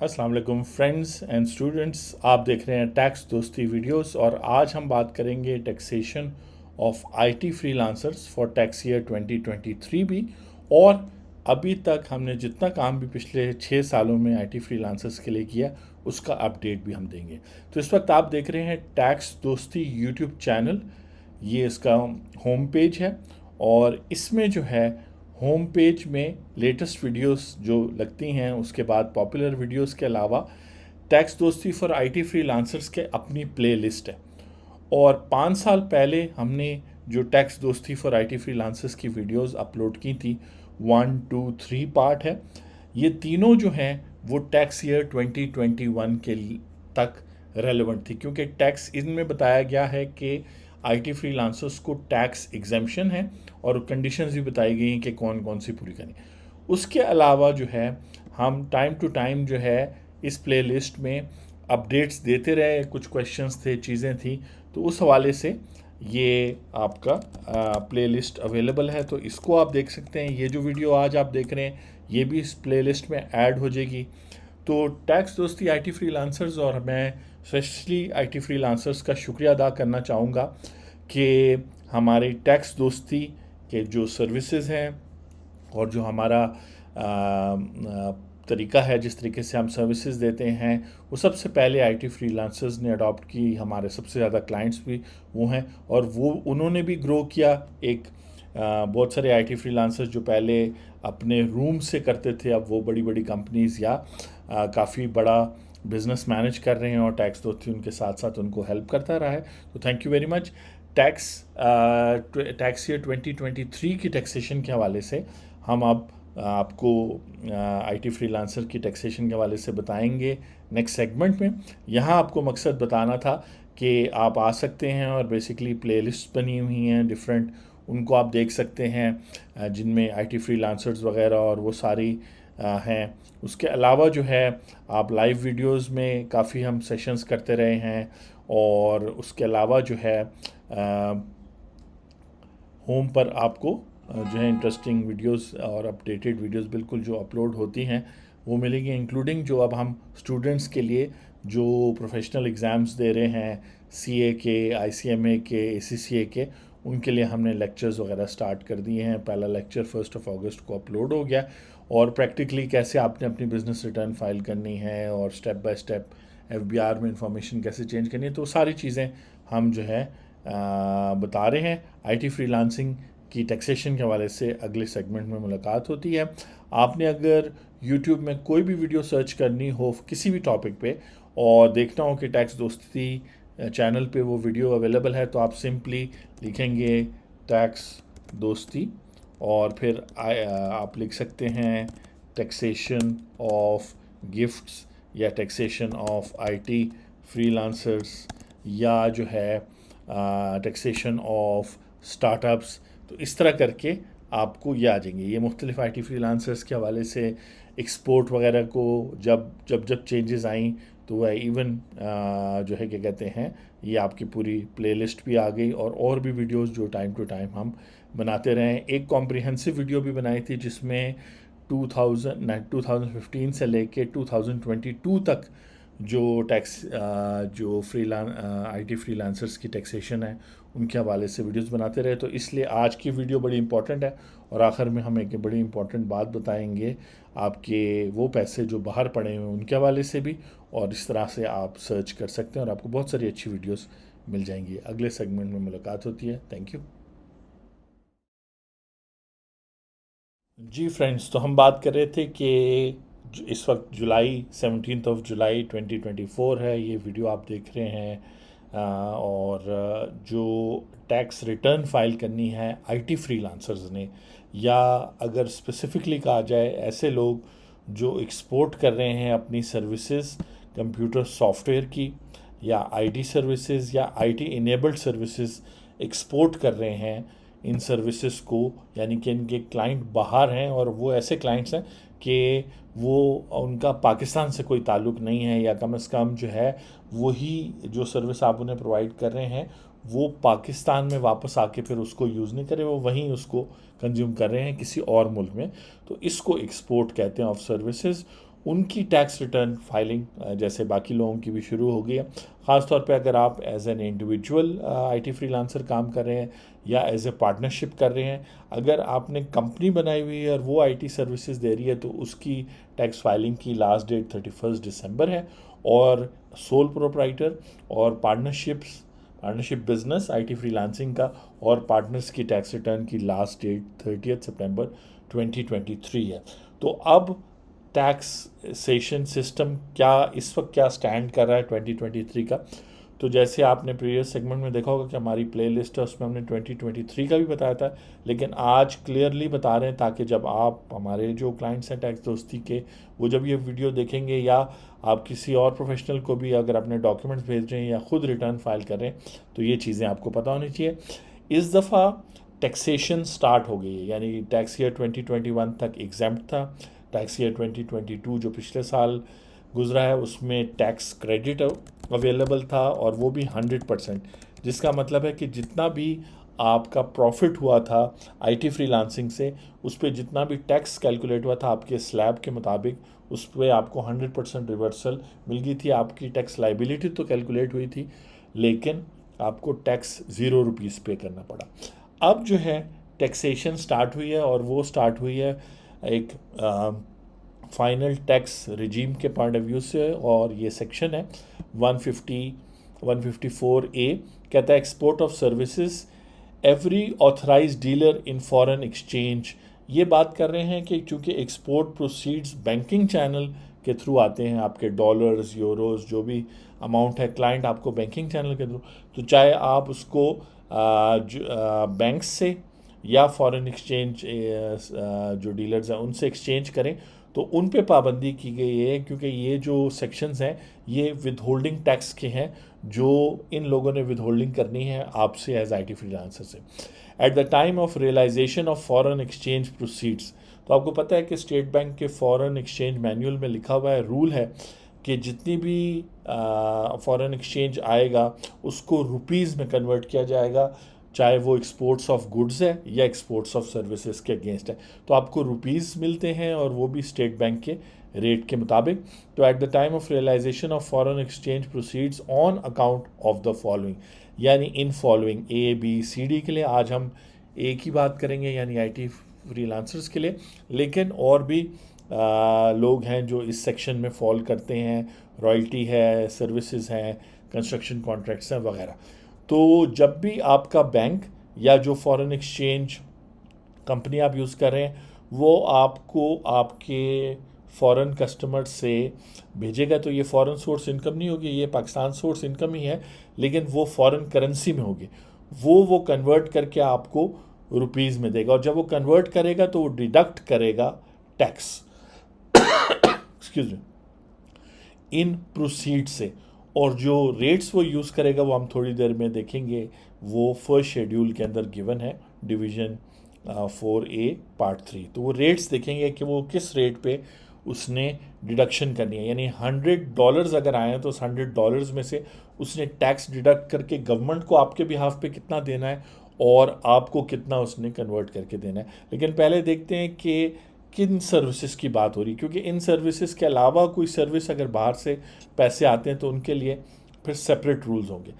अस्सलाम वालेकुम friends and students, आप देख रहे हैं टैक्स दोस्ती वीडियोस और आज हम बात करेंगे taxation of IT freelancers for tax year 2023 भी। और अभी तक हमने जितना काम भी पिछले 6 सालों में आईटी फ्रीलांसर्स के लिए किया उसका अपडेट भी हम देंगे। तो इस वक्त आप देख रहे हैं टैक्स दोस्ती यूट्यूब चैनल, ये इसका होम पेज है और इसमें जो है होम पेज में लेटेस्ट वीडियोस जो लगती हैं, उसके बाद पॉपुलर वीडियोस के अलावा टैक्स दोस्ती फॉर आईटी फ्रीलांसर्स के अपनी प्लेलिस्ट है। और 5 साल पहले हमने जो टैक्स दोस्ती फॉर आईटी फ्रीलांसर्स की वीडियोस अपलोड की थी, 1, 2, 3 पार्ट है। ये तीनों जो हैं वो टैक्स ईयर 2021 के तक रेलेवेंट थी, क्योंकि टैक्स इनमें बताया गया है कि आईटी फ्रीलांसर्स को टैक्स एग्जेम्पशन है और कंडीशंस भी बताई गई हैं कि कौन कौन सी पूरी करें। उसके अलावा जो है हम टाइम टू टाइम जो है इस प्लेलिस्ट में अपडेट्स देते रहे, कुछ क्वेश्चंस थे, चीज़ें थी, तो उस हवाले से ये आपका प्लेलिस्ट अवेलेबल है, तो इसको आप देख सकते हैं। ये जो वीडियो आज आप देख रहे हैं ये भी इस प्लेलिस्ट में ऐड हो जाएगी। तो टैक्स दोस्ती आईटी फ्रीलांसर्स, और मैं स्पेशली आईटी फ्रीलांसर्स का शुक्रिया अदा करना चाहूँगा कि हमारे टैक्स दोस्ती के जो सर्विसेज हैं और जो हमारा तरीका है, जिस तरीके से हम सर्विसेज देते हैं, वो सबसे पहले आईटी फ्रीलांसर्स ने अडॉप्ट की। हमारे सबसे ज़्यादा क्लाइंट्स भी वो हैं और वो उन्होंने भी ग्रो किया। एक बहुत सारे आईटी फ्रीलांसर्स जो पहले अपने रूम से करते थे, अब वो बड़ी बड़ी कंपनीज़ या काफ़ी बड़ा बिजनेस मैनेज कर रहे हैं और टैक्स दोस्ती उनके साथ साथ उनको हेल्प करता रहा है। तो thank you very much. Tax year 2023 की टैक्सेशन के हवाले से हम अब आपको आईटी फ्रीलांसर की टैक्सेशन के हवाले से बताएंगे नेक्स्ट सेगमेंट में। यहाँ आपको मकसद बताना था कि आप आ सकते हैं और बेसिकली प्लेलिस्ट बनी हुई हैं डिफरेंट, उनको आप देख सकते हैं जिनमें आईटी फ्रीलांसर्स वगैरह और वो सारी हैं। उसके अलावा जो है आप लाइव वीडियोस में काफ़ी हम सेशंस करते रहे हैं और उसके अलावा जो है होम पर आपको जो है इंटरेस्टिंग वीडियोस और अपडेटेड वीडियोस बिल्कुल जो अपलोड होती हैं वो मिलेंगी, इंक्लूडिंग जो अब हम स्टूडेंट्स के लिए जो प्रोफेशनल एग्ज़ाम्स दे रहे हैं, सीए के, आईसीएमए के, एसीसीए के, उनके लिए हमने लेक्चर्स वगैरह स्टार्ट कर दिए हैं। पहला लेक्चर 1 अगस्त को अपलोड हो गया और प्रैक्टिकली कैसे आपने अपनी बिजनेस रिटर्न फाइल करनी है और स्टेप बाय स्टेप एफबीआर में इंफॉर्मेशन कैसे चेंज करनी है, तो सारी चीज़ें हम जो है बता रहे हैं। आईटी फ्रीलांसिंग की टैक्सेशन के हवाले से अगले सेगमेंट में मुलाकात होती है। आपने अगर यूट्यूब में कोई भी वीडियो सर्च करनी हो किसी भी टॉपिक पे और देखना हो कि टैक्स दोस्ती चैनल पे वो वीडियो अवेलेबल है, तो आप सिंपली लिखेंगे टैक्स दोस्ती और फिर आप लिख सकते हैं टैक्सेशन ऑफ गिफ्ट्स या टैक्सेशन ऑफ आईटी फ्रीलांसर्स या जो है टैक्सेशन ऑफ स्टार्टअप्स। तो इस तरह करके आपको ये आ जाएंगे। ये मुख्तलिफ आईटी फ्रीलांसर्स के हवाले से एक्सपोर्ट वगैरह को जब जब जब चेंजेस आई तो वह इवन जो है क्या कहते हैं, ये आपकी पूरी प्लेलिस्ट भी आ गई और भी वीडियोस जो टाइम टू टाइम हम बनाते रहे। एक कॉम्प्रिहेंसिव वीडियो भी बनाई थी जिसमें 2015 से लेके 2022 तक जो टैक्स जो आईटी फ्रीलांसर्स की टैक्सेशन है उनके हवाले से वीडियोस बनाते रहे। तो इसलिए आज की वीडियो बड़ी इंपॉर्टेंट है और आखिर में हम एक बड़ी इंपॉर्टेंट बात बताएंगे आपके वो पैसे जो बाहर पड़े हुए हैं उनके हवाले से भी, और इस तरह से आप सर्च कर सकते हैं और आपको बहुत सारी अच्छी वीडियोस मिल जाएंगी। अगले सेगमेंट में मुलाकात होती है। Thank you ji friends. तो हम बात कर रहे थे कि इस वक्त जुलाई 17 जुलाई 2024 है, ये वीडियो आप देख रहे हैं और जो टैक्स रिटर्न फाइल करनी है आईटी फ्रीलांसर्स ने, या अगर स्पेसिफिकली कहा जाए ऐसे लोग जो एक्सपोर्ट कर रहे हैं अपनी सर्विसेज कंप्यूटर सॉफ्टवेयर की या आईटी सर्विसेज या आईटी इनेबल्ड सर्विसेज एक्सपोर्ट कर रहे हैं इन सर्विसेज को, यानी कि इनके क्लाइंट बाहर हैं और वो ऐसे क्लाइंट्स हैं कि वो उनका पाकिस्तान से कोई ताल्लुक़ नहीं है, या कम से कम जो है वही जो सर्विस आप उन्हें प्रोवाइड कर रहे हैं वो पाकिस्तान में वापस आके फिर उसको यूज़ नहीं करे, वो वहीं उसको कंज्यूम कर रहे हैं किसी और मुल्क में। तो इसको एक्सपोर्ट कहते हैं ऑफ सर्विसेज। उनकी टैक्स रिटर्न फाइलिंग जैसे बाकी लोगों की भी शुरू हो गई है। ख़ासतौर पे अगर आप as an individual IT freelancer काम कर रहे हैं या एज ए पार्टनरशिप कर रहे हैं, अगर आपने कंपनी बनाई हुई है और वो आईटी सर्विसेज दे रही है तो उसकी टैक्स फाइलिंग की लास्ट डेट 31 दिसंबर है। और सोल प्रोप्राइटर और पार्टनरशिप बिजनेस आईटी फ्रीलांसिंग का और पार्टनर्स की टैक्स रिटर्न की लास्ट डेट 30 सितंबर 2023 है। तो अब टैक्सेशन सिस्टम क्या इस वक्त क्या स्टैंड कर रहा है 2023 का, तो जैसे आपने प्रीवियस सेगमेंट में देखा होगा कि हमारी प्लेलिस्ट है उसमें हमने 2023 का भी बताया था, लेकिन आज क्लियरली बता रहे हैं ताकि जब आप हमारे जो क्लाइंट्स हैं टैक्स दोस्ती के, वो जब ये वीडियो देखेंगे या आप किसी और प्रोफेशनल को भी अगर अपने डॉक्यूमेंट्स भेज रहे हैं या खुद रिटर्न फाइल कर रहे हैं तो ये चीज़ें आपको पता होनी चाहिए। इस दफ़ा टैक्सेशन स्टार्ट हो गई है, यानी टैक्स ईयर 2021 तक एग्जैम्प्ट था। टैक्स ईयर 2022 जो पिछले साल गुजरा है उसमें टैक्स क्रेडिट अवेलेबल था और वो भी 100%, जिसका मतलब है कि जितना भी आपका प्रॉफिट हुआ था आईटी फ्रीलांसिंग से उस पर जितना भी टैक्स कैलकुलेट हुआ था आपके स्लैब के मुताबिक उस पर आपको 100% रिवर्सल मिल गई थी। आपकी टैक्स लाइबिलिटी तो कैलकुलेट हुई थी लेकिन आपको टैक्स ₹0 पे करना पड़ा। अब जो है टैक्सेशन स्टार्ट हुई है और वो स्टार्ट हुई है एक फाइनल टैक्स रिजीम के पॉइंट ऑफ व्यू से, और ये सेक्शन है 154A, कहता है export of services every authorise dealer in foreign exchange. ये बात कर रहे हैं कि चूँकि एक्सपोर्ट प्रोसीड्स बैंकिंग चैनल के थ्रू आते हैं, आपके डॉलर्स यूरोज जो भी अमाउंट है क्लाइंट आपको बैंकिंग चैनल के थ्रू, तो चाहे आप उसको बैंक से या फॉरेन एक्सचेंज जो डीलर्स हैं उनसे एक्सचेंज करें तो उन पे पाबंदी की गई है, क्योंकि ये जो सेक्शंस हैं ये विद होल्डिंग टैक्स के हैं जो इन लोगों ने विद होल्डिंग करनी है आपसे एज आईटी फ्रीलांसर से at the time of realisation of foreign exchange proceeds. तो आपको पता है कि स्टेट बैंक के फॉरेन एक्सचेंज मैनुअल में लिखा हुआ है, रूल है कि जितनी भी फॉरेन एक्सचेंज आएगा उसको रुपीज़ में कन्वर्ट किया जाएगा, चाहे वो एक्सपोर्ट्स ऑफ गुड्स है या एक्सपोर्ट्स ऑफ सर्विसेज के अगेंस्ट है। तो आपको रुपीज़ मिलते हैं और वो भी स्टेट बैंक के रेट के मुताबिक। तो at the time of realisation of foreign exchange proceeds on account of the following, यानी इन फॉलोइंग ABCD के लिए आज हम एक ही बात करेंगे यानी आईटी फ्रीलांसर्स के लिए, लेकिन और भी लोग हैं जो इस सेक्शन में फॉल करते हैं, रॉयल्टी है, सर्विसेज हैं, कंस्ट्रक्शन कॉन्ट्रैक्ट्स हैं वगैरह। तो जब भी आपका बैंक या जो फॉरेन एक्सचेंज कंपनी आप यूज़ कर रहे हैं वो आपको आपके फॉरेन कस्टमर से भेजेगा, तो ये फॉरेन सोर्स इनकम नहीं होगी, ये पाकिस्तान सोर्स इनकम ही है, लेकिन वो फॉरेन करेंसी में होगी। वो कन्वर्ट करके आपको रुपीज़ में देगा और जब वो कन्वर्ट करेगा तो वो डिडक्ट करेगा टैक्स एक्सक्यूज मी इन प्रोसीड से, और जो रेट्स वो यूज़ करेगा वो हम थोड़ी देर में देखेंगे, वो फर्स्ट शेड्यूल के अंदर गिवन है डिवीज़न 4A पार्ट 3। तो वो रेट्स देखेंगे कि वो किस रेट पे उसने डिडक्शन करनी है, यानी $100 अगर आए हैं तो उस $100 में से उसने टैक्स डिडक्ट करके गवर्नमेंट को आपके बिहाफ पे कितना देना है और आपको कितना उसने कन्वर्ट करके देना है। लेकिन पहले देखते हैं कि किन सर्विसेज की बात हो रही है, क्योंकि इन सर्विसेज के अलावा कोई सर्विस अगर बाहर से पैसे आते हैं तो उनके लिए फिर सेपरेट रूल्स होंगे।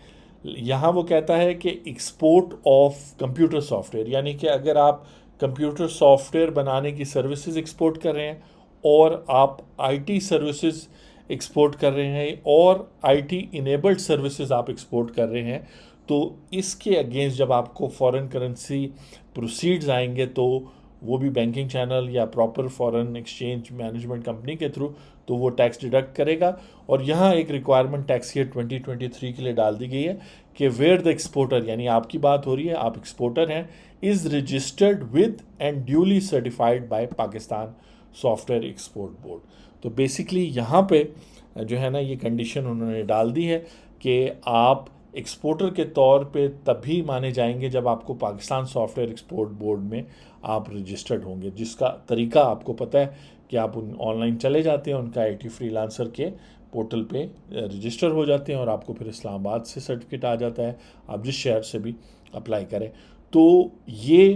यहाँ वो कहता है कि एक्सपोर्ट ऑफ कंप्यूटर सॉफ्टवेयर, यानी कि अगर आप कंप्यूटर सॉफ्टवेयर बनाने की सर्विसेज एक्सपोर्ट कर रहे हैं और आप आईटी सर्विसेज एक्सपोर्ट कर रहे हैं और आईटी इनेबल्ड सर्विसेज आप एक्सपोर्ट कर रहे हैं, तो इसके अगेंस्ट जब आपको फॉरेन करेंसी प्रोसीड्स आएंगे तो वो भी बैंकिंग चैनल या proper foreign exchange management company के थ्रू, तो वो टैक्स डिडक्ट करेगा। और यहाँ एक रिक्वायरमेंट टैक्स ईयर 2023 के लिए डाल दी गई है कि वेयर द एक्सपोर्टर, यानी आपकी बात हो रही है, आप एक्सपोर्टर हैं, is registered with and duly certified by Pakistan software export board. तो बेसिकली यहाँ पे जो है ना ये कंडीशन उन्होंने डाल दी है कि आप एक्सपोर्टर के तौर पे तभी माने जाएंगे जब आपको पाकिस्तान सॉफ्टवेयर एक्सपोर्ट बोर्ड में आप रजिस्टर्ड होंगे, जिसका तरीका आपको पता है कि आप ऑनलाइन चले जाते हैं, उनका आईटी फ्रीलांसर के पोर्टल पे रजिस्टर हो जाते हैं और आपको फिर इस्लामाबाद से सर्टिफिकेट आ जाता है, आप जिस शहर से भी अप्लाई करें। तो ये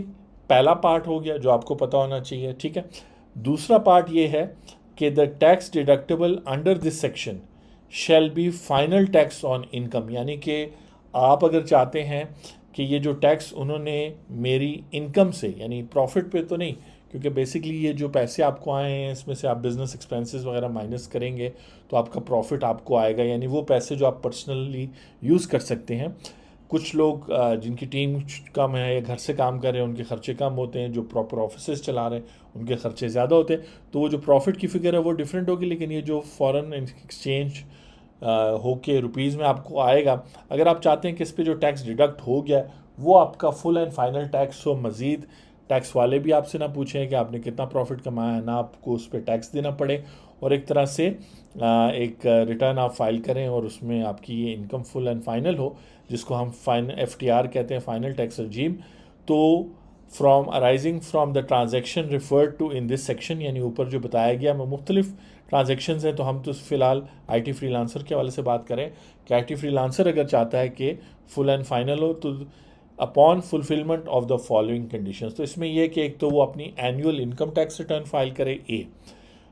पहला पार्ट हो गया जो आपको पता होना चाहिए, ठीक है। दूसरा पार्ट ये है कि the tax deductible under this section shall be final tax on income, यानी कि आप अगर चाहते हैं कि ये जो टैक्स उन्होंने मेरी इनकम से, यानी प्रॉफिट पे तो नहीं, क्योंकि बेसिकली ये जो पैसे आपको आए हैं इसमें से आप बिज़नेस एक्सपेंसेस वगैरह माइनस करेंगे तो आपका प्रॉफिट आपको आएगा, यानी वो पैसे जो आप पर्सनली यूज़ कर सकते हैं। कुछ लोग जिनकी टीम कम है या घर से काम कर रहे हैं उनके खर्चे कम होते हैं, जो प्रॉपर ऑफिस चला रहे हैं उनके खर्चे ज़्यादा होते हैं, तो वो जो प्रॉफिट की फिगर है वो डिफरेंट होगी। लेकिन ये जो फॉरेन एक्सचेंज होके रुपीज़ में आपको आएगा, अगर आप चाहते हैं कि इस पर जो टैक्स डिडक्ट हो गया वो आपका फुल एंड फाइनल टैक्स हो, मज़ीद टैक्स वाले भी आपसे ना पूछें कि आपने कितना प्रॉफिट कमाया, ना आपको उस पर टैक्स देना पड़े, और एक तरह से एक रिटर्न आप फाइल करें और उसमें आपकी ये इनकम फुल एंड फाइनल हो, जिसको हम FTR कहते हैं, फाइनल टैक्स रजीम। तो from arising from the transaction referred to in this section, यानी ऊपर जो बताया गया में मुख्तलिफ ट्रांजेक्शन हैं, तो हम तो फ़िलहाल IT फ्रीलांसर के हवाले से बात करें कि IT फ्रीलांसर अगर चाहता है कि फुल एंड फाइनल हो तो upon fulfilment of the following conditions, तो इसमें यह कि एक तो वो अपनी annual income tax return file करे,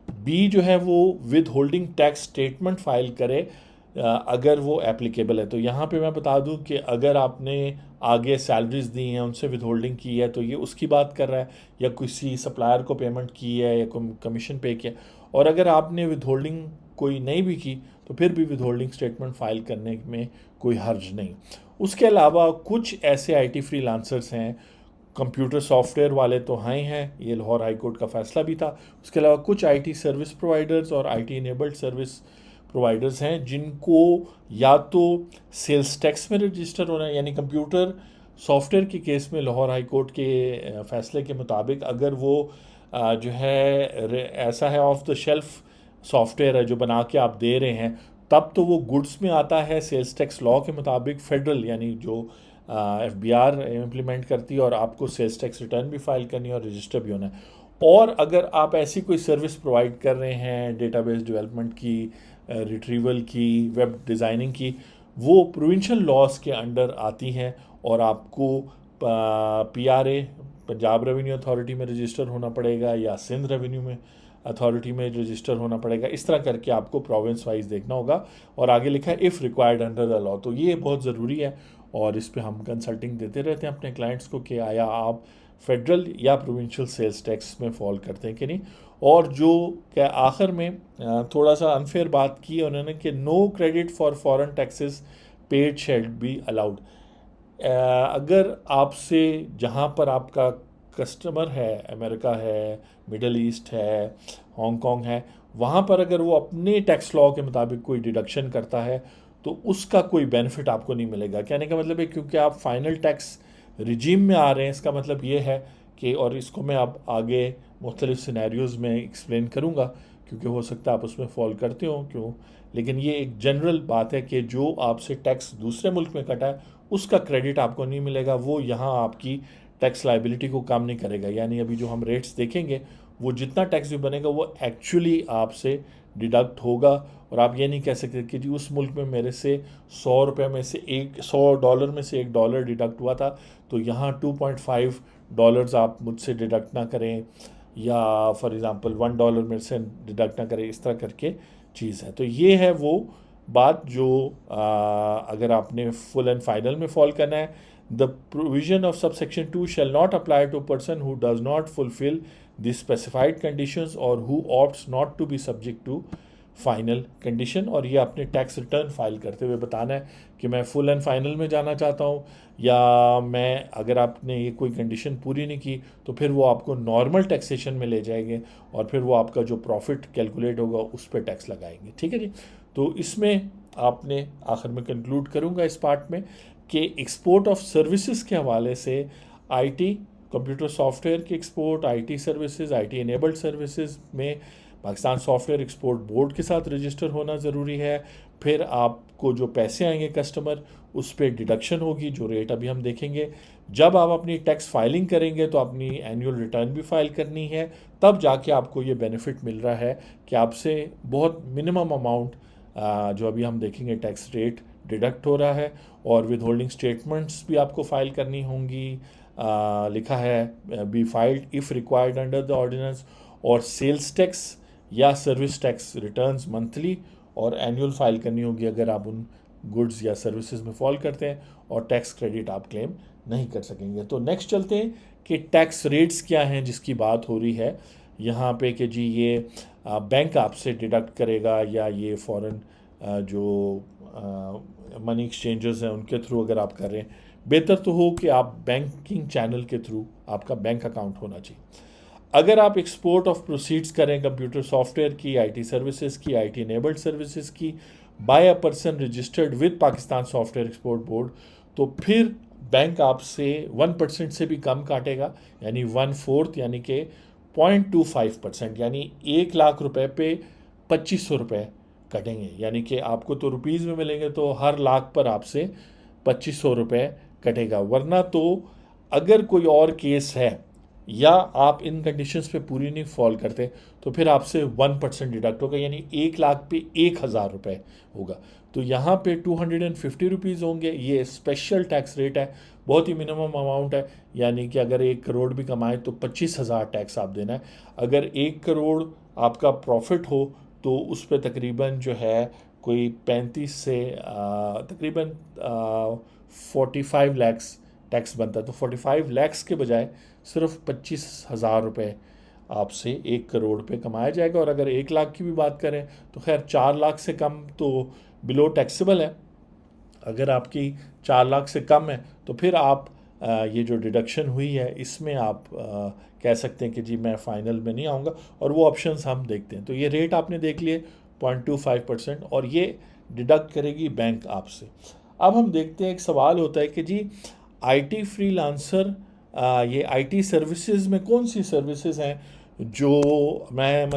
बी जो है वो with holding tax statement file करे अगर वो एप्लीकेबल है। तो यहाँ पे मैं बता दूँ कि अगर आपने आगे सैलरीज दी हैं उनसे विद होल्डिंग की है तो ये उसकी बात कर रहा है, या किसी सप्लायर को पेमेंट की है या कमीशन पे किया, और अगर आपने विद होल्डिंग कोई नहीं भी की तो फिर भी विद होल्डिंग स्टेटमेंट फाइल करने में कोई हर्ज नहीं। उसके अलावा कुछ ऐसे IT फ्रीलांसर्स हैं, कंप्यूटर सॉफ्टवेयर वाले तो हैं, ये लाहौर हाई कोर्ट का फैसला भी था, उसके अलावा कुछ IT सर्विस प्रोवाइडर्स और IT इनेबल्ड सर्विस प्रोवाइडर्स हैं जिनको या तो सेल्स टैक्स में रजिस्टर होना है, यानी कंप्यूटर सॉफ्टवेयर के केस में लाहौर हाई कोर्ट के फैसले के मुताबिक अगर वो जो है ऐसा है ऑफ द शेल्फ सॉफ्टवेयर है जो बना के आप दे रहे हैं, तब तो वो गुड्स में आता है सेल्स टैक्स लॉ के मुताबिक फेडरल, यानी जो FBR इम्प्लीमेंट करती है, और आपको सेल्स टैक्स रिटर्न भी फाइल करनी है और रजिस्टर भी होना है। और अगर आप ऐसी कोई सर्विस प्रोवाइड कर रहे हैं डेटाबेस डेवलपमेंट की, रिट्रीवल की, वेब डिज़ाइनिंग की, वो प्रोविंशियल लॉज के अंडर आती हैं और आपको PRA पंजाब रेवेन्यू अथॉरिटी में रजिस्टर होना पड़ेगा या सिंध रेवेन्यू में अथॉरिटी में रजिस्टर होना पड़ेगा। इस तरह करके आपको प्रोविंस वाइज देखना होगा, और आगे लिखा है if required under the law, तो ये बहुत ज़रूरी है और इस पे हम कंसल्टिंग देते रहते हैं अपने क्लाइंट्स को कि आया आप फेडरल या प्रोविंशियल सेल्स टैक्स में फॉल करते हैं कि नहीं। और जो क्या आखिर में थोड़ा सा अनफेयर बात की है उन्होंने कि no credit for foreign taxes paid shall be allowed. अगर आपसे जहाँ पर आपका कस्टमर है, अमेरिका है, मिडल ईस्ट है, हांगकॉन्ग है, वहाँ पर अगर वो अपने टैक्स लॉ के मुताबिक कोई डिडक्शन करता है तो उसका कोई बेनिफिट आपको नहीं मिलेगा। कहने का मतलब है क्योंकि आप फाइनल टैक्स रिजीम में आ रहे हैं, इसका मतलब ये है कि, और इसको मैं अब आगे मुख्तलिफ सिनेरियोज़ में एक्सप्लेन करूँगा क्योंकि हो सकता है आप उसमें फॉल करते हो क्यों, लेकिन ये एक जनरल बात है कि जो आपसे टैक्स दूसरे मुल्क में कटा है उसका क्रेडिट आपको नहीं मिलेगा, वो यहाँ आपकी टैक्स लाइबिलिटी को कम नहीं करेगा। यानी अभी जो हम रेट्स देखेंगे वो जितना टैक्स भी बनेगा वो एक्चुअली आपसे डिडक्ट होगा, और आप ये नहीं कह सकते कि जी उस मुल्क में मेरे से $100 में से $100 में से $1 डिडक्ट हुआ था तो यहाँ $2.5 आप मुझसे डिडक्ट ना करें, या फॉर एग्ज़ाम्पल $1 मेरे से डिडक्ट ना करें, इस तरह करके चीज़ है। तो ये है वो बात जो अगर आपने फुल एंड फाइनल में फॉल करना है, the provision of subsection 2 shall not apply to person who does not fulfil the specified conditions और who opts not to be subject to final condition. और ये अपने टैक्स रिटर्न फाइल करते हुए बताना है कि मैं फुल एंड फाइनल में जाना चाहता हूँ, या मैं, अगर आपने ये कोई कंडीशन पूरी नहीं की तो फिर वो आपको नॉर्मल टैक्सेशन में ले जाएंगे और फिर वो आपका जो प्रॉफिट कैलकुलेट होगा उस पर टैक्स लगाएंगे। ठीक है जी। तो इसमें आपने आखिर में कंक्लूड करूँगा इस पार्ट में कि एक्सपोर्ट ऑफ सर्विसेज के हवाले से IT कंप्यूटर सॉफ्टवेयर के export, IT services, IT enabled services में पाकिस्तान सॉफ्टवेयर एक्सपोर्ट बोर्ड के साथ रजिस्टर होना ज़रूरी है। फिर आपको जो पैसे आएंगे कस्टमर उस पर डिडक्शन होगी, जो रेट अभी हम देखेंगे। जब आप अपनी टैक्स फाइलिंग करेंगे तो अपनी एनुअल रिटर्न भी फाइल करनी है, तब जाके आपको ये बेनिफिट मिल रहा है कि आपसे बहुत मिनिमम अमाउंट जो अभी हम देखेंगे टैक्स रेट डिडक्ट हो रहा है, और विद होल्डिंग स्टेटमेंट्स भी आपको फाइल करनी होंगी। लिखा है be filed if required under the ordinance, और सेल्स टैक्स या सर्विस टैक्स रिटर्न्स मंथली और एनुअल फाइल करनी होगी अगर आप उन गुड्स या सर्विसेज में फॉल करते हैं, और टैक्स क्रेडिट आप क्लेम नहीं कर सकेंगे। तो नेक्स्ट चलते हैं कि टैक्स रेट्स क्या हैं जिसकी बात हो रही है यहाँ पे, कि जी ये बैंक आपसे डिडक्ट करेगा या ये फॉरेन जो मनी एक्सचेंजर्स हैं उनके थ्रू अगर आप कर रहे हैं, बेहतर तो हो कि आप बैंकिंग चैनल के थ्रू आपका बैंक अकाउंट होना चाहिए। अगर आप एक्सपोर्ट ऑफ प्रोसीड्स करें कंप्यूटर सॉफ्टवेयर की, आईटी सर्विसेज की, आईटी इनेबल्ड सर्विसेज की by a person registered with Pakistan software export board, तो फिर बैंक आपसे 1% से भी कम काटेगा, यानी 1/4 यानी कि 0.25%, यानी 1 लाख रुपए पे 2500 रुपये कटेंगे। यानी कि आपको तो रुपीज़ में मिलेंगे तो हर लाख पर आपसे 2500 रुपये कटेगा। वरना तो अगर कोई और केस है या आप इन कंडीशंस पे पूरी नहीं फॉल करते तो फिर आपसे 1% डिडक्ट होगा, यानी 1 लाख पे 1000 रुपये होगा। तो यहाँ पे 250 रुपीज़ होंगे। ये स्पेशल टैक्स रेट है, बहुत ही मिनिमम अमाउंट है, यानी कि अगर 1 करोड़ भी कमाए तो 25,000 टैक्स आप देना है। अगर 1 करोड़ आपका प्रॉफिट हो तो उस पर तकरीबन जो है कोई 35 से तकरीबन 45 लैक्स टैक्स बनता है। तो 45 लैक्स के बजाय सिर्फ 25,000 रुपये आपसे 1 करोड़ पे कमाया जाएगा। और अगर 1 लाख की भी बात करें तो खैर 4 लाख से कम तो बिलो टैक्सेबल है। अगर आपकी 4 लाख से कम है तो फिर आप ये जो डिडक्शन हुई है इसमें आप कह सकते हैं कि जी मैं फाइनल में नहीं आऊँगा, और वो ऑप्शंस हम देखते हैं। तो ये रेट आपने देख लिए 0.25%, और ये डिडक्ट करेगी बैंक आपसे। अब हम देखते हैं, एक सवाल होता है कि जी आईटी फ्रीलांसर ये आईटी सर्विसेज में कौन सी सर्विसेज हैं जो मैं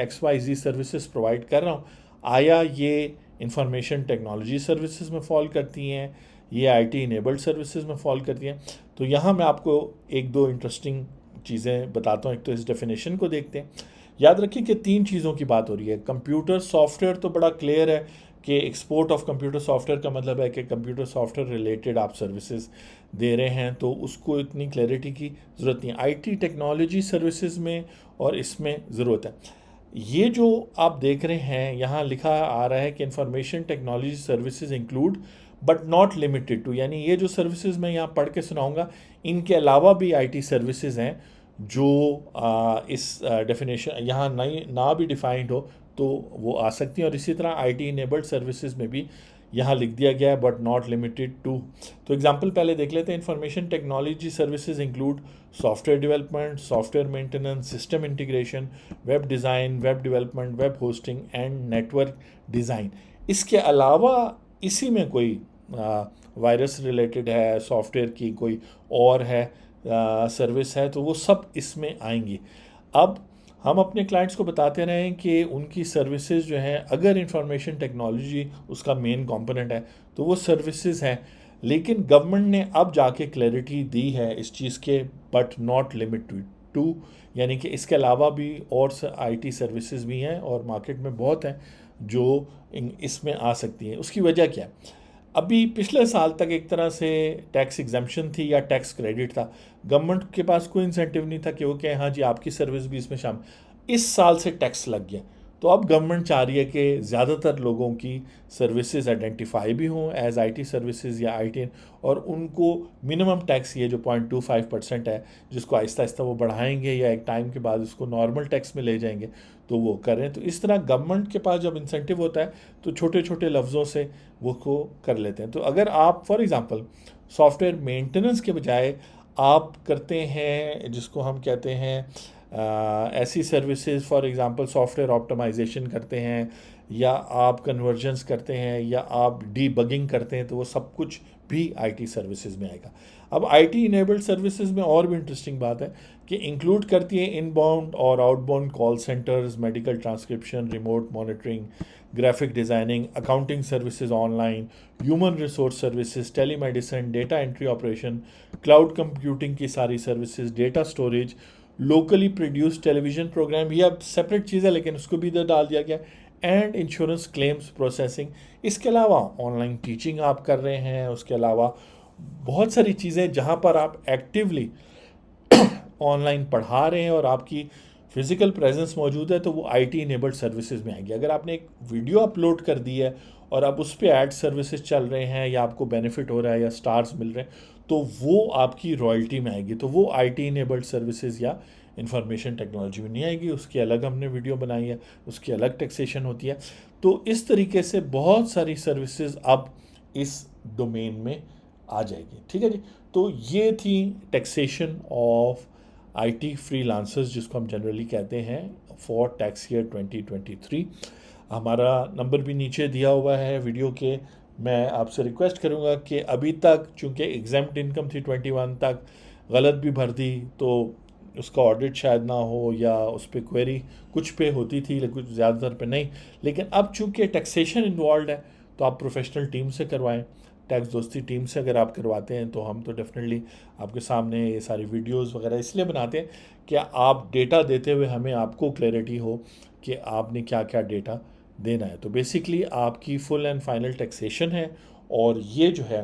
XYZ सर्विसेज प्रोवाइड कर रहा हूँ, आया ये इंफॉर्मेशन टेक्नोलॉजी सर्विसेज में फॉल करती हैं, ये आईटी इनेबल्ड सर्विसेज में फॉल करती हैं। तो यहाँ मैं आपको एक दो इंटरेस्टिंग चीज़ें बताता हूँ। एक तो इस डेफिनेशन को देखते हैं। याद रखिए कि 3 चीज़ों की बात हो रही है। कंप्यूटर सॉफ्टवेयर तो बड़ा क्लियर है कि एक्सपोर्ट ऑफ कंप्यूटर सॉफ्टवेयर का मतलब है कि कंप्यूटर सॉफ्टवेयर रिलेटेड आप सर्विसेज दे रहे हैं, तो उसको इतनी क्लैरिटी की ज़रूरत नहीं है। आईटी टेक्नोलॉजी सर्विसेज में और इसमें ज़रूरत है। ये जो आप देख रहे हैं यहाँ लिखा आ रहा है कि information technology services include but not limited to, यानी ये जो सर्विसेज मैं यहाँ पढ़ के सुनाऊंगा इनके अलावा भी आईटी सर्विसेज हैं जो इस डेफिनेशन यहाँ ना भी डिफाइंड हो तो वो आ सकती हैं। और इसी तरह आईटी इनेबल्ड सर्विसेज में भी यहाँ लिख दिया गया है बट नॉट लिमिटेड टू। तो एग्जांपल पहले देख लेते हैं। Information technology services include software development, software maintenance, system integration, web design, web development, web hosting and network design. इसके अलावा इसी में कोई वायरस रिलेटेड है, सॉफ्टवेयर की कोई और है सर्विस है, तो वो सब इसमें आएंगी। अब हम अपने क्लाइंट्स को बताते रहें कि उनकी सर्विसेज जो हैं, अगर इंफॉर्मेशन टेक्नोलॉजी उसका मेन कंपोनेंट है तो वो सर्विसेज हैं, लेकिन गवर्नमेंट ने अब जाके क्लैरिटी दी है इस चीज़ के बट नॉट लिमिटेड टू, यानी कि इसके अलावा भी और आईटी सर्विसेज भी हैं और मार्केट में बहुत हैं जो इसमें आ सकती हैं। उसकी वजह क्या है? अभी पिछले साल तक एक तरह से टैक्स एग्जम्पशन थी या टैक्स क्रेडिट था, गवर्नमेंट के पास कोई इंसेंटिव नहीं था कि वो कहे हाँ जी आपकी सर्विस भी इसमें शामिल। इस साल से टैक्स लग गया, तो अब गवर्नमेंट चाह रही है कि ज़्यादातर लोगों की सर्विसेज आइडेंटिफाई भी हों एज आईटी सर्विसेज या आईटी, और उनको मिनिमम टैक्स ये जो 0.25% है जिसको आहिस्ता आहिस्ता वो बढ़ाएंगे या एक टाइम के बाद उसको नॉर्मल टैक्स में ले जाएंगे तो वो करें। तो इस तरह गवर्नमेंट के पास जब इंसेंटिव होता है तो छोटे छोटे लफ्ज़ों से वो को कर लेते हैं। तो अगर आप फॉर एग्ज़ाम्पल सॉफ्टवेयर मेंटेनेंस के बजाय आप करते हैं जिसको हम कहते हैं ऐसी services, for example software optimisation करते हैं या आप कन्वर्जन्स करते हैं या आप डीबगिंग करते हैं, तो वो सब कुछ भी आईटी सर्विसेज में आएगा। अब आईटी इनेबल्ड सर्विसेज में और भी इंटरेस्टिंग बात है कि इंक्लूड करती है इनबाउंड और outbound call centres, medical transcription, remote monitoring, graphic designing, accounting services online, human resource services, telemedicine, data entry operation, cloud computing की सारी services, data storage, locally produce television programme, ये अब सेपरेट चीज़ है लेकिन उसको भी इधर डाल दिया गया, एंड इंश्योरेंस क्लेम्स प्रोसेसिंग। इसके अलावा ऑनलाइन टीचिंग आप कर रहे हैं, उसके अलावा बहुत सारी चीज़ें जहाँ पर आप एक्टिवली ऑनलाइन पढ़ा रहे हैं और आपकी फिजिकल प्रेजेंस मौजूद है तो वो आईटी इनेबल्ड सर्विसेज में आएगी। अगर आपने एक वीडियो अपलोड कर दी है और अब उस पर एड सर्विसेज चल रहे हैं या आपको बेनिफिट हो रहा है या स्टार्स मिल रहे हैं, तो वो आपकी रॉयल्टी में आएगी। तो वो आईटी इनेबल्ड सर्विसेज या इंफॉर्मेशन टेक्नोलॉजी में नहीं आएगी, उसकी अलग हमने वीडियो बनाई है, उसकी अलग टैक्सेशन होती है। तो इस तरीके से बहुत सारी सर्विसेज अब इस डोमेन में आ जाएगी। ठीक है जी। तो ये थी टैक्सेशन ऑफ आईटी फ्रीलांसर्स, जिसको हम जनरली कहते हैं फॉर टैक्स ईयर 2023। हमारा नंबर भी नीचे दिया हुआ है वीडियो के। मैं आपसे रिक्वेस्ट करूंगा कि अभी तक चूंकि एग्जाम्प्ट इनकम थी 21 तक, गलत भी भर दी तो उसका ऑडिट शायद ना हो या उस पर क्वेरी कुछ पे होती थी लेकिन कुछ ज़्यादातर पे नहीं। लेकिन अब चूंकि टैक्सेशन इन्वॉल्व है तो आप प्रोफेशनल टीम से करवाएं। टैक्स दोस्ती टीम से अगर आप करवाते हैं तो हम तो डेफिनेटली आपके सामने ये सारी वीडियोस वगैरह इसलिए बनाते हैं कि आप डेटा देते हुए हमें आपको क्लैरिटी हो कि आपने क्या क्या डेटा देना है। तो बेसिकली आपकी फुल एंड फाइनल टैक्सेशन है और ये जो है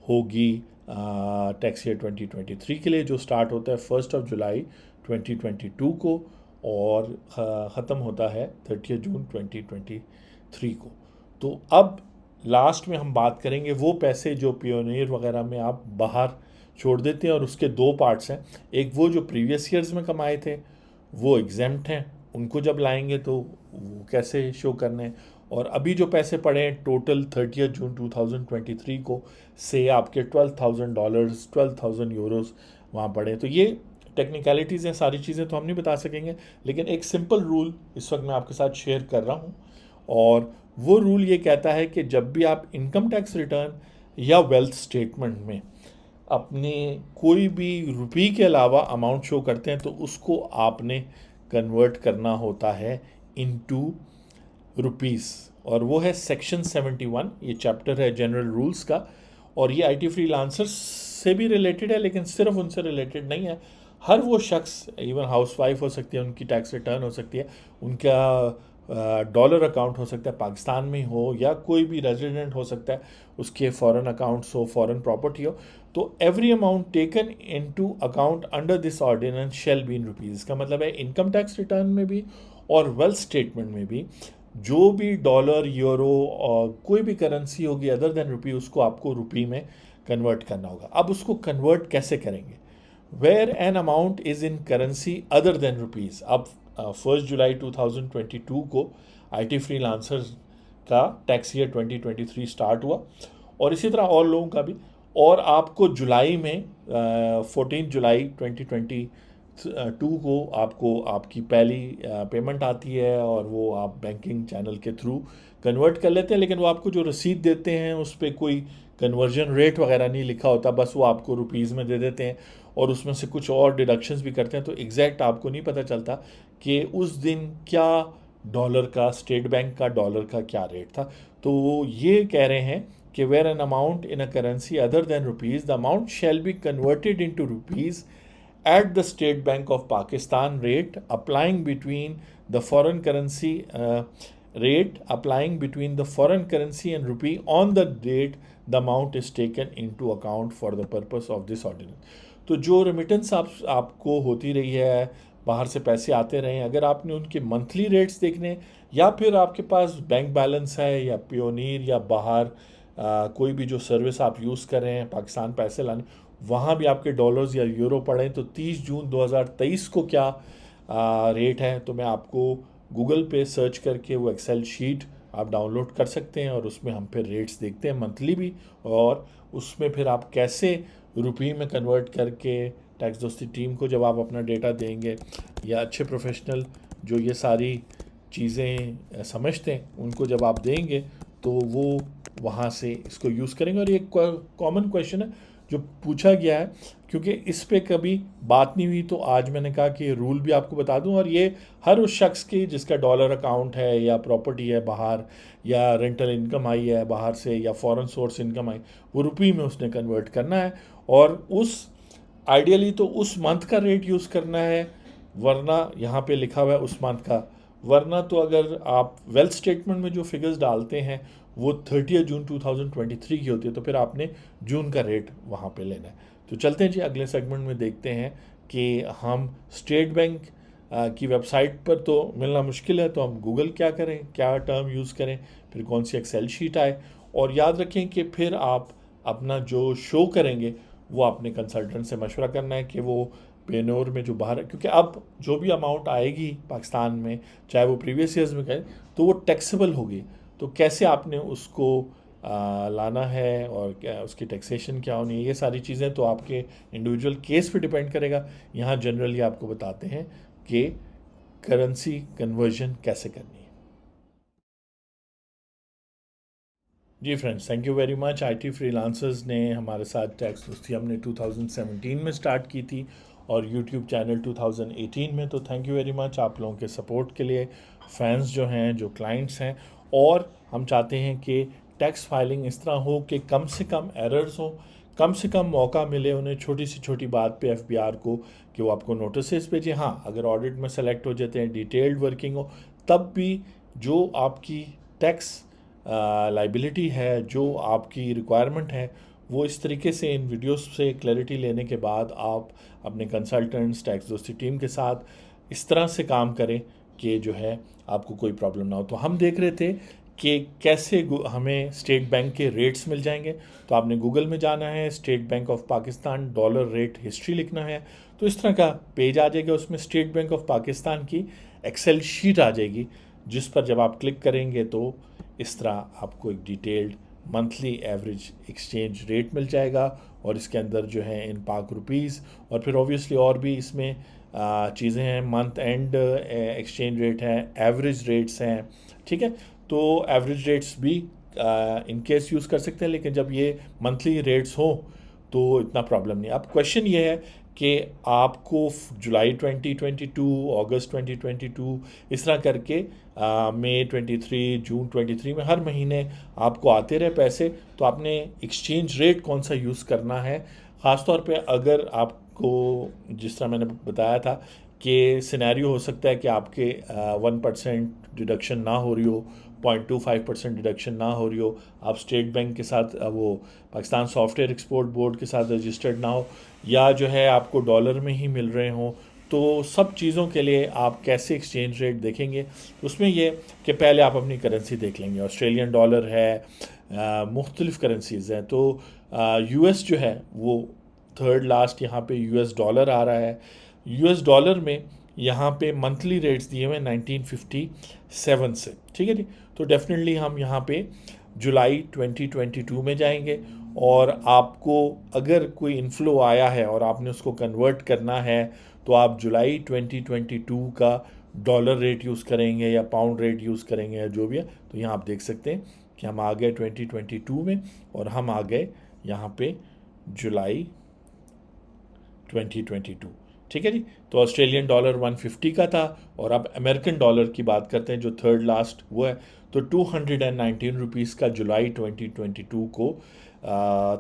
होगी टैक्स ईयर 2023 के लिए, जो स्टार्ट होता है 1 जुलाई 2022 को और ख़त्म होता है 30 जून 2023 को। तो अब लास्ट में हम बात करेंगे वो पैसे जो पियोनियर वगैरह में आप बाहर छोड़ देते हैं, और उसके दो पार्ट्स हैं। एक वो जो प्रीवियस ईयर्स में कमाए थे वो एग्जेम्प्ट हैं, उनको जब लाएंगे तो वो कैसे शो करने हैं, और अभी जो पैसे पड़े हैं टोटल 30 जून 2023 को से आपके $12,000 €12,000 वहाँ पड़े। तो ये टेक्निकलिटीज़ हैं, सारी चीज़ें तो हम नहीं बता सकेंगे, लेकिन एक सिंपल रूल इस वक्त मैं आपके साथ शेयर कर रहा हूँ। और वो रूल ये कहता है कि जब भी आप इनकम टैक्स रिटर्न या वेल्थ स्टेटमेंट में अपने कोई भी रुपये के अलावा अमाउंट शो करते हैं तो उसको आपने कन्वर्ट करना होता है इनटू रुपीस, और वो है सेक्शन 71। ये चैप्टर है जनरल रूल्स का, और ये आईटी फ्रीलांसर्स से भी रिलेटेड है, लेकिन सिर्फ उनसे रिलेटेड नहीं है। हर वो शख्स, इवन हाउसवाइफ हो सकती है, उनकी टैक्स रिटर्न हो सकती है, उनका डॉलर अकाउंट हो सकता है पाकिस्तान में हो, या कोई भी रेजिडेंट हो सकता है, उसके फॉरेन अकाउंट्स हो, फॉरेन प्रॉपर्टी हो। तो every amount taken into account under this ordinance shall be in rupees. इसका मतलब है इनकम टैक्स रिटर्न में भी और वेल्थ स्टेटमेंट में भी जो भी डॉलर, यूरो और कोई भी करेंसी होगी अदर देन रुपी, उसको आपको रुपी में कन्वर्ट करना होगा। अब उसको कन्वर्ट कैसे करेंगे? Where an amount is in currency other than rupees. अब 1 जुलाई 2022 को आईटी फ्रीलांसर्स का टैक्स ईयर 2023 स्टार्ट हुआ, और इसी तरह और लोगों का भी। और आपको जुलाई में 14 जुलाई 2022 को आपको आपकी पहली पेमेंट आती है, और वो आप बैंकिंग चैनल के थ्रू कन्वर्ट कर लेते हैं। लेकिन वो आपको जो रसीद देते हैं उस पर कोई कन्वर्जन रेट वगैरह नहीं लिखा होता, बस वो आपको रुपीज़ में दे देते हैं, और उसमें से कुछ और डिडक्शंस भी करते हैं। तो एग्जैक्ट आपको नहीं पता चलता कि उस दिन क्या डॉलर का, स्टेट बैंक का डॉलर का क्या रेट था। तो वो ये कह रहे हैं कि where an amount in a currency other than rupees, the amount shall be converted into rupees at the State Bank of Pakistan rate applying between the foreign currency and rupee on the date the amount is taken into account for the purpose of this ordinance। तो जो remittance आपको होती रही है, बाहर से पैसे आते रहे हैं, अगर आपने उनके मंथली रेट्स देखने, या फिर आपके पास बैंक बैलेंस है या पियोनीर या बाहर कोई भी जो सर्विस आप यूज़ कर रहे हैं पाकिस्तान पैसे लाने, वहाँ भी आपके डॉलर्स या यूरो पड़े, तो 30 जून 2023 को क्या रेट है, तो मैं आपको गूगल पे सर्च करके वो एक्सेल शीट आप डाउनलोड कर सकते हैं, और उसमें हम फिर रेट्स देखते हैं मंथली भी, और उसमें फिर आप कैसे रुपये में कन्वर्ट करके टैक्स दोस्ती टीम को जब आप अपना डेटा देंगे, या अच्छे प्रोफेशनल जो ये सारी चीज़ें समझते हैं उनको जब आप देंगे, तो वो वहाँ से इसको यूज़ करेंगे। और ये कॉमन क्वेश्चन है जो पूछा गया है, क्योंकि इस पे कभी बात नहीं हुई, तो आज मैंने कहा कि रूल भी आपको बता दूं। और ये हर उस शख्स की जिसका डॉलर अकाउंट है, या प्रॉपर्टी है बाहर, या रेंटल इनकम आई है बाहर से, या फॉरेन सोर्स इनकम आई, वो रुपये में उसने कन्वर्ट करना है, और उस आइडियली तो उस मंथ का रेट यूज़ करना है, वरना यहाँ पे लिखा हुआ है उस मंथ का, वरना तो अगर आप वेल्थ स्टेटमेंट में जो फिगर्स डालते हैं वो 30 जून 2023 की होती है, तो फिर आपने जून का रेट वहाँ पे लेना है। तो चलते हैं जी, अगले सेगमेंट में देखते हैं कि हम स्टेट बैंक की वेबसाइट पर तो मिलना मुश्किल है, तो हम गूगल क्या करें, क्या टर्म यूज़ करें, फिर कौन सी एक्सेल शीट आए। और याद रखें कि फिर आप अपना जो शो करेंगे वो अपने कंसल्टेंट से मशवरा करना है कि वो पेनोर में जो बाहर है, क्योंकि अब जो भी अमाउंट आएगी पाकिस्तान में, चाहे वो प्रीवियस ईयर्स में करें, तो वो टैक्सेबल होगी। तो कैसे आपने उसको लाना है और क्या उसकी टैक्सेशन क्या होनी है, ये सारी चीज़ें तो आपके इंडिविजुअल केस पे डिपेंड करेगा। यहाँ जनरली आपको बताते हैं कि करेंसी कन्वर्जन कैसे करनी है। जी friends, thank you very much. IT freelancers ने हमारे साथ टैक्स दोस्ती हमने 2017 में स्टार्ट की थी और यूट्यूब चैनल 2018 में। तो थैंक यू वेरी मच आप लोगों के सपोर्ट के लिए, फैंस जो हैं, जो क्लाइंट्स हैं। और हम चाहते हैं कि टैक्स फाइलिंग इस तरह हो कि कम से कम एरर्स हो, कम से कम मौका मिले उन्हें छोटी सी छोटी बात पे एफबीआर को कि वो आपको नोटिस भेजे। हाँ, अगर ऑडिट में सेलेक्ट हो जाते हैं, डिटेल्ड वर्किंग हो, तब भी जो आपकी टैक्स लाइबिलिटी है, जो आपकी रिक्वायरमेंट है, वो इस तरीके से इन वीडियोस से क्लैरिटी लेने के बाद आप अपने कंसल्टेंट्स, टैक्स दोस्ती टीम के साथ इस तरह से काम करें कि जो है आपको कोई प्रॉब्लम ना हो। तो हम देख रहे थे कि कैसे हमें स्टेट बैंक के रेट्स मिल जाएंगे। तो आपने गूगल में जाना है, state bank of Pakistan dollar rate history लिखना है, तो इस तरह का पेज आ जाएगा। उसमें स्टेट बैंक ऑफ पाकिस्तान की एक्सेल शीट आ जाएगी, जिस पर जब आप क्लिक करेंगे तो इस तरह आपको एक detailed monthly average exchange rate मिल जाएगा। और इसके अंदर जो है इन पाक रुपीज़, और फिर ऑब्वियसली और भी इसमें चीज़ें हैं, मंथ एंड एक्सचेंज रेट है, एवरेज रेट्स हैं, ठीक है। तो एवरेज रेट्स भी इन केस यूज़ कर सकते हैं, लेकिन जब ये मंथली रेट्स हो तो इतना प्रॉब्लम नहीं। अब क्वेश्चन ये है कि आपको जुलाई 2022, अगस्त 2022, इस तरह करके मई 23, जून 23 में हर महीने आपको आते रहे पैसे, तो आपने एक्सचेंज रेट कौन सा यूज़ करना है। ख़ासतौर पे अगर आपको, जिस तरह मैंने बताया था कि सिनेरियो हो सकता है कि आपके 1% डिडक्शन ना हो रही हो, 0.25% डिडक्शन ना हो रही हो, आप स्टेट बैंक के साथ वो पाकिस्तान सॉफ्टवेयर एक्सपोर्ट बोर्ड के साथ रजिस्टर्ड ना हो, या जो है आपको डॉलर में ही मिल रहे हों। तो सब चीज़ों के लिए आप कैसे एक्सचेंज रेट देखेंगे, उसमें ये कि पहले आप अपनी करेंसी देख लेंगे। ऑस्ट्रेलियन डॉलर है, मुख्तलिफ़ करेंसीज़ हैं। तो यूएस जो है वो थर्ड लास्ट यहाँ पे यूएस डॉलर आ रहा है। यूएस डॉलर में यहाँ पे मंथली रेट्स दिए हुए हैं 1957 से, ठीक है जी। तो डेफिनेटली हम यहाँ पे जुलाई 2022 में जाएंगे, और आपको अगर कोई इन्फ्लो आया है और आपने उसको कन्वर्ट करना है, तो आप जुलाई 2022 का डॉलर रेट यूज़ करेंगे या पाउंड रेट यूज़ करेंगे या जो भी है। तो यहाँ आप देख सकते हैं कि हम आ गए 2022 में, और हम आ गए यहाँ पे जुलाई 2022, ठीक है जी। तो ऑस्ट्रेलियन डॉलर 150 का था, और अब अमेरिकन डॉलर की बात करते हैं जो थर्ड लास्ट वो है, तो 219 रुपीज़ का जुलाई 2022 को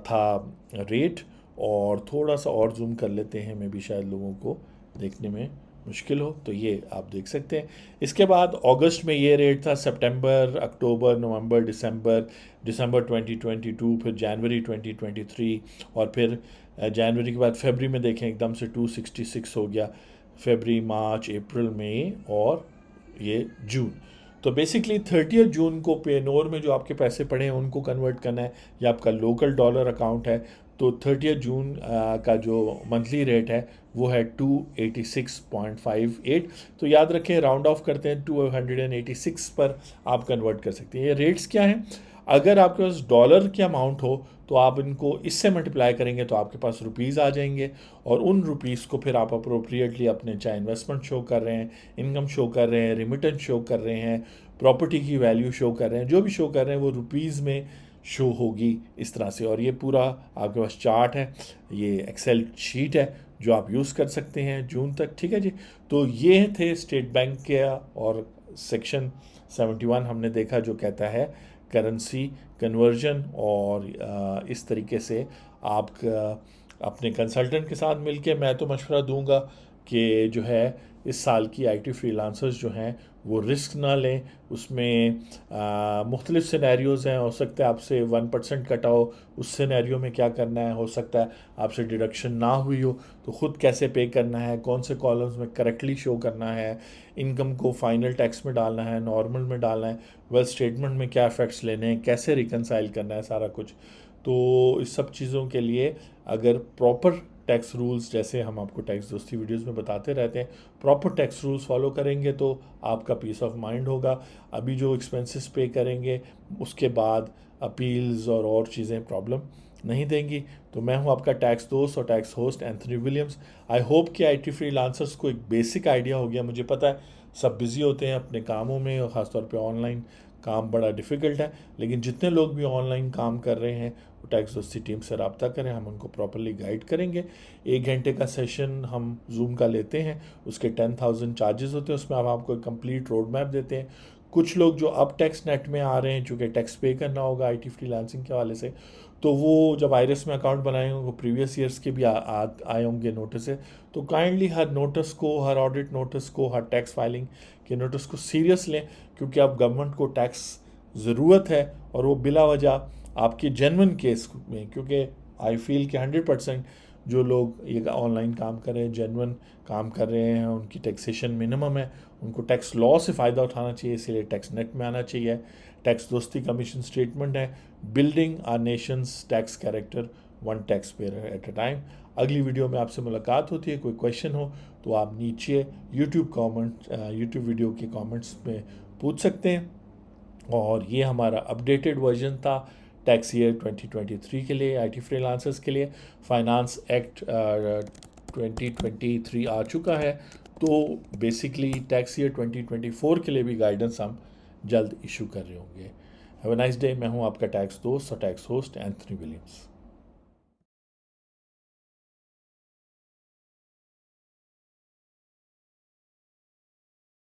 था रेट। और थोड़ा सा और जूम कर लेते हैं, मे भी शायद लोगों को देखने में मुश्किल हो, तो ये आप देख सकते हैं। इसके बाद अगस्त में ये रेट था, सितंबर, अक्टूबर, नवंबर, दिसंबर 2022, फिर जनवरी 2023, और फिर जनवरी के बाद फरवरी में देखें एकदम से 266 हो गया, फरवरी, मार्च, अप्रैल, मई और ये जून। तो बेसिकली 30 जून को पेनोर में जो आपके पैसे पड़े हैं उनको कन्वर्ट करना है, या आपका लोकल डॉलर अकाउंट है, तो 30 जून का जो मंथली रेट है वो है 286.58। तो याद रखें, राउंड ऑफ करते हैं 286 पर आप कन्वर्ट कर सकते हैं। ये रेट्स क्या हैं, अगर आपके पास डॉलर की अमाउंट हो तो आप इनको इससे मल्टीप्लाई करेंगे तो आपके पास रुपीज़ आ जाएंगे, और उन रुपीज़ को फिर आप अप्रोप्रिएटली अपने, चाहे इन्वेस्टमेंट शो कर रहे हैं, इनकम शो कर रहे हैं, रिमिटेंस शो कर रहे हैं, प्रॉपर्टी की वैल्यू शो कर रहे हैं, जो भी शो कर रहे हैं वो रुपीज़ में शो होगी इस तरह से। और ये पूरा आपके पास चार्ट है, ये एक्सेल शीट है जो आप यूज़ कर सकते हैं जून तक, ठीक है जी। तो ये थे स्टेट बैंक के, और सेक्शन 71 हमने देखा जो कहता है करेंसी कन्वर्जन, और इस तरीके से आप अपने कंसल्टेंट के साथ मिलके, मैं तो मशवरा दूंगा कि जो है इस साल की आईटी फ्रीलांसर्स जो हैं वो रिस्क ना लें। उसमें मुख्तलिफ सिनेरियोज़ हैं, हो सकता है आपसे 1% कटा हो, उस सिनेरियो में क्या करना है, हो सकता है आपसे डिडक्शन ना हुई हो तो ख़ुद कैसे पे करना है, कौन से कॉलम्स में करेक्टली शो करना है, इनकम को फाइनल टैक्स में डालना है, नॉर्मल में डालना है, वेल्थ स्टेटमेंट में क्या इफेक्ट्स लेने हैं, कैसे रिकनसाइल करना है, सारा कुछ। तो इस सब चीज़ों के लिए अगर प्रॉपर टैक्स रूल्स, जैसे हम आपको टैक्स दोस्ती वीडियोस में बताते रहते हैं, प्रॉपर टैक्स रूल्स फॉलो करेंगे तो आपका पीस ऑफ माइंड होगा। अभी जो एक्सपेंसेस पे करेंगे उसके बाद अपील्स और चीज़ें प्रॉब्लम नहीं देंगी। तो मैं हूं आपका टैक्स दोस्त और tax host Anthony Williams. I hope कि आईटी फ्रीलांसर्स को एक बेसिक आइडिया हो गया। मुझे पता है सब बिज़ी होते हैं अपने कामों में और ख़ासतौर पे ऑनलाइन काम बड़ा डिफ़िकल्ट है, लेकिन जितने लोग भी ऑनलाइन काम कर रहे हैं वो टैक्स दोस्ती टीम से रब्ता करें, हम उनको प्रॉपरली गाइड करेंगे। 1 घंटे का सेशन हम जूम का लेते हैं, उसके 10,000 चार्जेस होते हैं, उसमें हम आपको कंप्लीट रोड मैप देते हैं। कुछ लोग जो अब टैक्स नेट में आ रहे हैं, चूँकि टैक्स पे करना होगा आईटी फ्रीलांसिंग के हवाले से, तो वो जब आईरेस में अकाउंट बनाएंगे वो प्रीवियस ईयर्स के भी आए होंगे नोटिस है। तो काइंडली हर नोटिस को, हर ऑडिट नोटिस को, हर टैक्स फाइलिंग के नोटिस को सीरियस लें, क्योंकि अब गवर्नमेंट को टैक्स ज़रूरत है और वो बिला वजह आपके जेन्युइन केस में, क्योंकि आई फील कि 100% जो लोग ये ऑनलाइन काम कर रहे हैं, जेन्युइन काम कर रहे हैं, उनकी टैक्सेशन मिनिमम है, उनको टैक्स लॉ से फ़ायदा उठाना चाहिए, इसीलिए टैक्स नेट में आना चाहिए। टैक्स दोस्ती का मिशन स्टेटमेंट है building our nation's tax character, one tax payer at a time. अगली वीडियो में आपसे मुलाकात होती है। कोई क्वेश्चन हो तो आप नीचे यूट्यूब वीडियो के कमेंट्स में पूछ सकते हैं। और ये हमारा अपडेटेड वर्जन था टैक्स ईयर 2023 के लिए, आईटी फ्रीलांसर्स के लिए। फाइनेंस एक्ट 2023 आ चुका है, तो बेसिकली टैक्स ईयर 2024 के लिए भी गाइडेंस हम जल्द इशू कर रहे होंगे। Have a nice day. मैं हूं आपका टैक्स दोस्त और टैक्स होस्ट एंथनी विलियम्स।